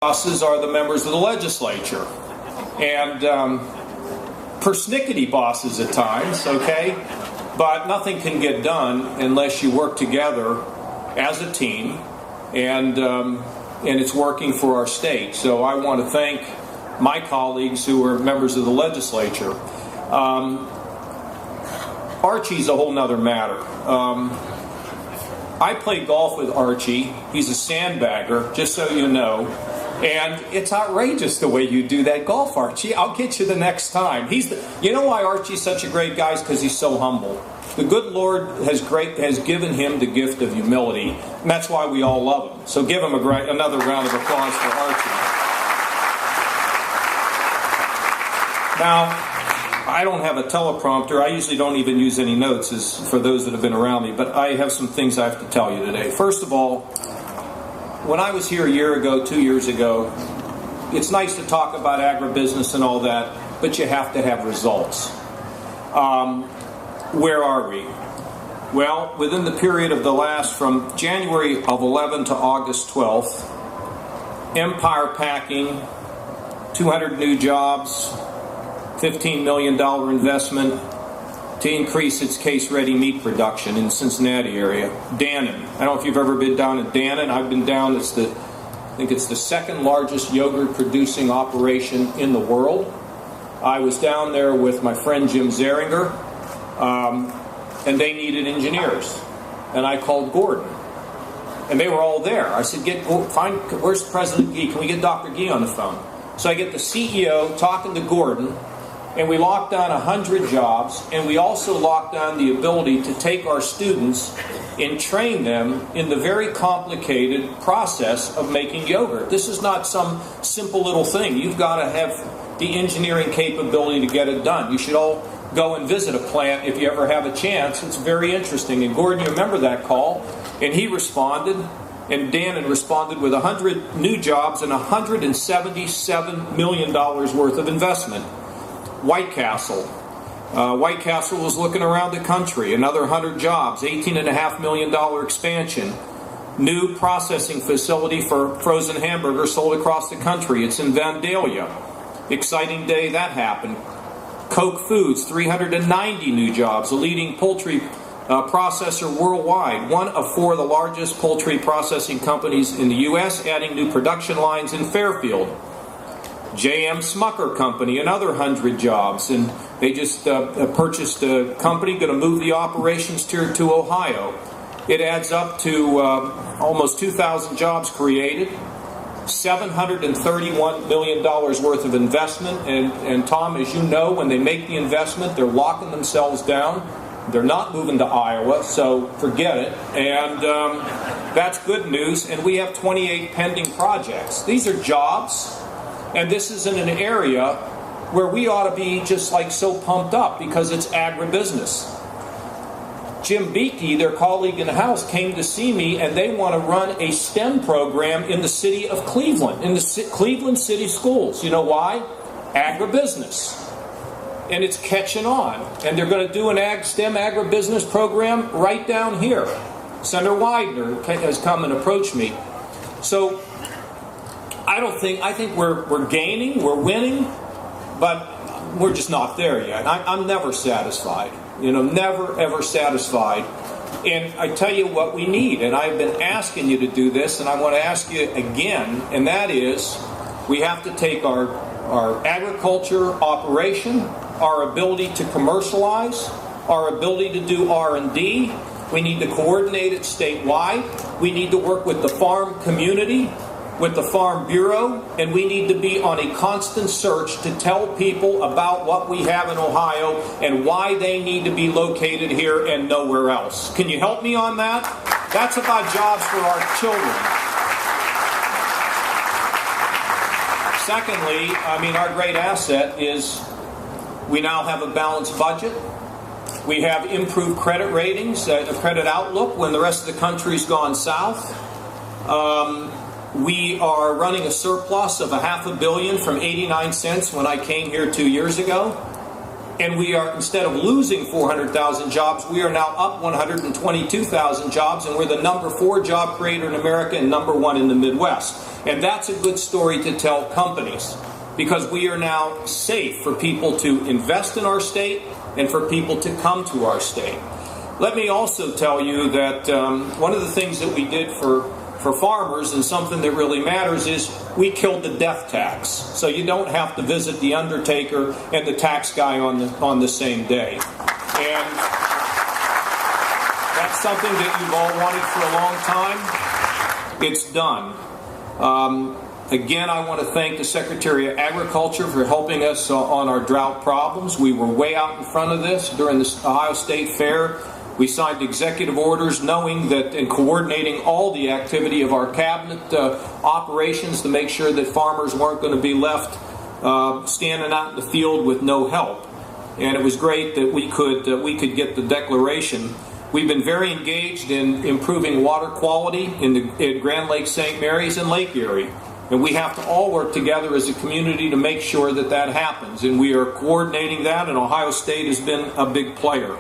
bosses are the members of the legislature. And persnickety bosses at times, okay? But nothing can get done unless you work together as a team, and it's working for our state. So I want to thank my colleagues who are members of the legislature. Archie's a whole nother matter. I play golf with Archie. He's a sandbagger, just so you know. And it's outrageous the way you do that golf, Archie. I'll get you the next time. You know why Archie's such a great guy? Is because he's so humble. The good Lord has given him the gift of humility, and that's why we all love him. So give him another round of applause for Archie. Now, I don't have a teleprompter. I usually don't even use any notes, as for those that have been around me, but I have some things I have to tell you today. First of all, when I was here a year ago, 2 years ago, it's nice to talk about agribusiness and all that, but you have to have results. Where are we? Well, within the period of from January of 11 to August 12th, Empire Packing, 200 new jobs, $15 million investment to increase its case-ready meat production in the Cincinnati area. Dannon. I don't know if you've ever been down at Dannon. I've been down. I think it's the second largest yogurt producing operation in the world. I was down there with my friend Jim Zeringer, and they needed engineers. And I called Gordon. And they were all there. I said, where's President Gee? Can we get Dr. Gee on the phone? So I get the CEO talking to Gordon, and we locked down 100 jobs, and we also locked down the ability to take our students and train them in the very complicated process of making yogurt. This is not some simple little thing. You've got to have the engineering capability to get it done. You should all go and visit a plant if you ever have a chance. It's very interesting. And Gordon, you remember that call, and he responded, and Dannon responded with 100 new jobs and $177 million worth of investment. White Castle was looking around the country. Another 100 jobs, $18.5 million expansion. New processing facility for frozen hamburgers sold across the country. It's in Vandalia. Exciting day that happened. Koch Foods, 390 new jobs, a leading poultry processor worldwide. One of 4 of the largest poultry processing companies in the U.S., adding new production lines in Fairfield. J.M. Smucker Company, another 100 jobs, and they just purchased a company going to move the operations to Ohio. It adds up to almost 2,000 jobs created, $731 million worth of investment, and Tom, as you know, when they make the investment, they're locking themselves down. They're not moving to Iowa, so forget it. And that's good news, and we have 28 pending projects. These are jobs. And this is in an area where we ought to be just like so pumped up because it's agribusiness. Jim Beakey, their colleague in the House, came to see me, and they want to run a STEM program in the city of Cleveland, in the Cleveland City Schools. You know why? Agribusiness. And it's catching on. And they're going to do an STEM agribusiness program right down here. Senator Widener has come and approached me. So I think we're gaining, we're winning, but we're just not there yet. I'm never satisfied. Never ever satisfied. And I tell you what we need, and I've been asking you to do this, and I want to ask you again, and that is, we have to take our agriculture operation, our ability to commercialize, our ability to do R&D. We need to coordinate it statewide. We need to work with the farm community, with the Farm Bureau, and we need to be on a constant search to tell people about what we have in Ohio and why they need to be located here and nowhere else. Can you help me on that? That's about jobs for our children. Secondly, our great asset is we now have a balanced budget. We have improved credit ratings, a credit outlook when the rest of the country's gone south. We are running a surplus of $500 million from 89 cents when I came here 2 years ago. And we are, instead of losing 400,000 jobs, we are now up 122,000 jobs, and we're the #4 job creator in America and #1 in the Midwest. And that's a good story to tell companies, because we are now safe for people to invest in our state and for people to come to our state. Let me also tell you that one of the things that we did for farmers, and something that really matters, is we killed the death tax. So you don't have to visit the undertaker and the tax guy on the same day. And that's something that you've all wanted for a long time. It's done. Again, I want to thank the Secretary of Agriculture for helping us on our drought problems. We were way out in front of this during the Ohio State Fair. We signed executive orders knowing that, and coordinating all the activity of our cabinet operations to make sure that farmers weren't going to be left standing out in the field with no help. And it was great that we could get the declaration. We've been very engaged in improving water quality in Grand Lake St. Mary's and Lake Erie. And we have to all work together as a community to make sure that that happens. And we are coordinating that, and Ohio State has been a big player.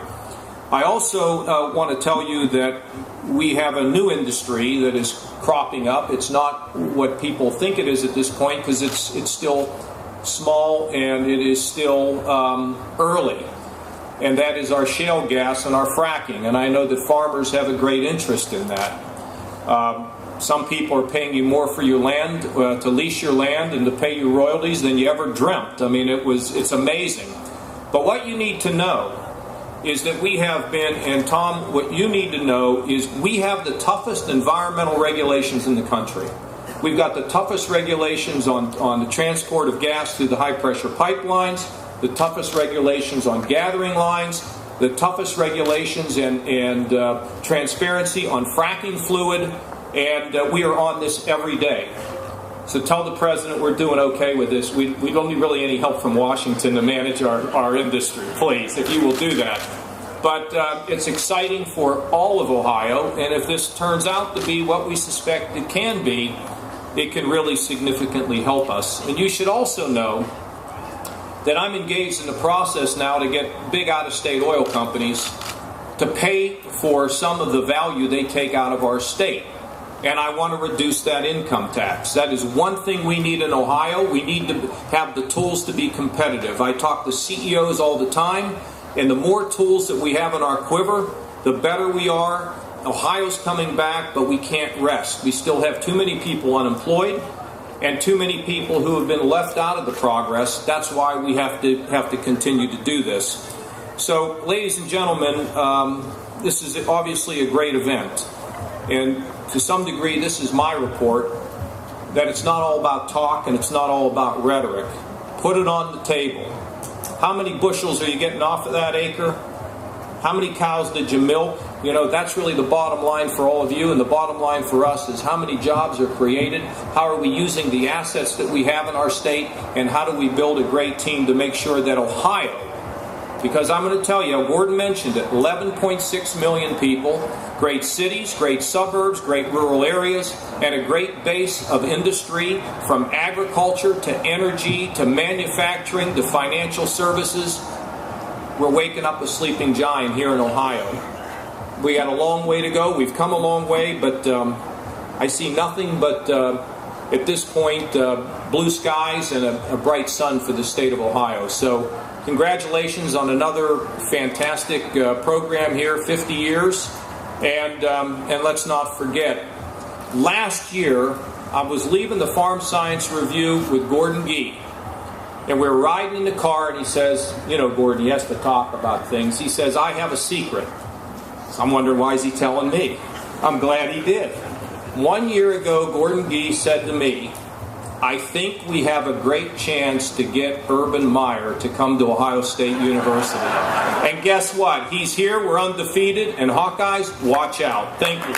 I also want to tell you that we have a new industry that is cropping up. It's not what people think it is at this point, because it's still small and it is still early. And that is our shale gas and our fracking. And I know that farmers have a great interest in that. Some people are paying you more for your land, to lease your land and to pay you royalties than you ever dreamt. I mean, it's amazing. But what you need to know is that we have been, and Tom, what you need to know is we have the toughest environmental regulations in the country. We've got the toughest regulations on the transport of gas through the high-pressure pipelines, the toughest regulations on gathering lines, the toughest regulations and transparency on fracking fluid, and we are on this every day. So tell the President we're doing okay with this. We don't need really any help from Washington to manage our industry, please, if you will do that. But it's exciting for all of Ohio, and if this turns out to be what we suspect it can be, it can really significantly help us. And you should also know that I'm engaged in the process now to get big out-of-state oil companies to pay for some of the value they take out of our state. And I want to reduce that income tax. That is one thing we need in Ohio. We need to have the tools to be competitive. I talk to CEOs all the time, and the more tools that we have in our quiver, the better we are. Ohio's coming back, but we can't rest. We still have too many people unemployed and too many people who have been left out of the progress. That's why we have to continue to do this. So, ladies and gentlemen, this is obviously a great event. And to some degree, this is my report, that it's not all about talk and it's not all about rhetoric. Put it on the table. How many bushels are you getting off of that acre? How many cows did you milk? You know, that's really the bottom line for all of you, and the bottom line for us is how many jobs are created, how are we using the assets that we have in our state, and how do we build a great team to make sure that Ohio, because I'm going to tell you, Gordon mentioned it, 11.6 million people, great cities, great suburbs, great rural areas, and a great base of industry from agriculture to energy to manufacturing to financial services. We're waking up a sleeping giant here in Ohio. We got a long way to go. We've come a long way, but I see nothing but, at this point, blue skies and a bright sun for the state of Ohio. So congratulations on another fantastic program here, 50 years. And let's not forget, last year I was leaving the Farm Science Review with Gordon Gee. And we're riding in the car, and he says, you know, Gordon, he has to talk about things. He says, I have a secret. So I'm wondering, why is he telling me? I'm glad he did. 1 year ago, Gordon Gee said to me, I think we have a great chance to get Urban Meyer to come to Ohio State University. And guess what? He's here, we're undefeated, and Hawkeyes, watch out. Thank you.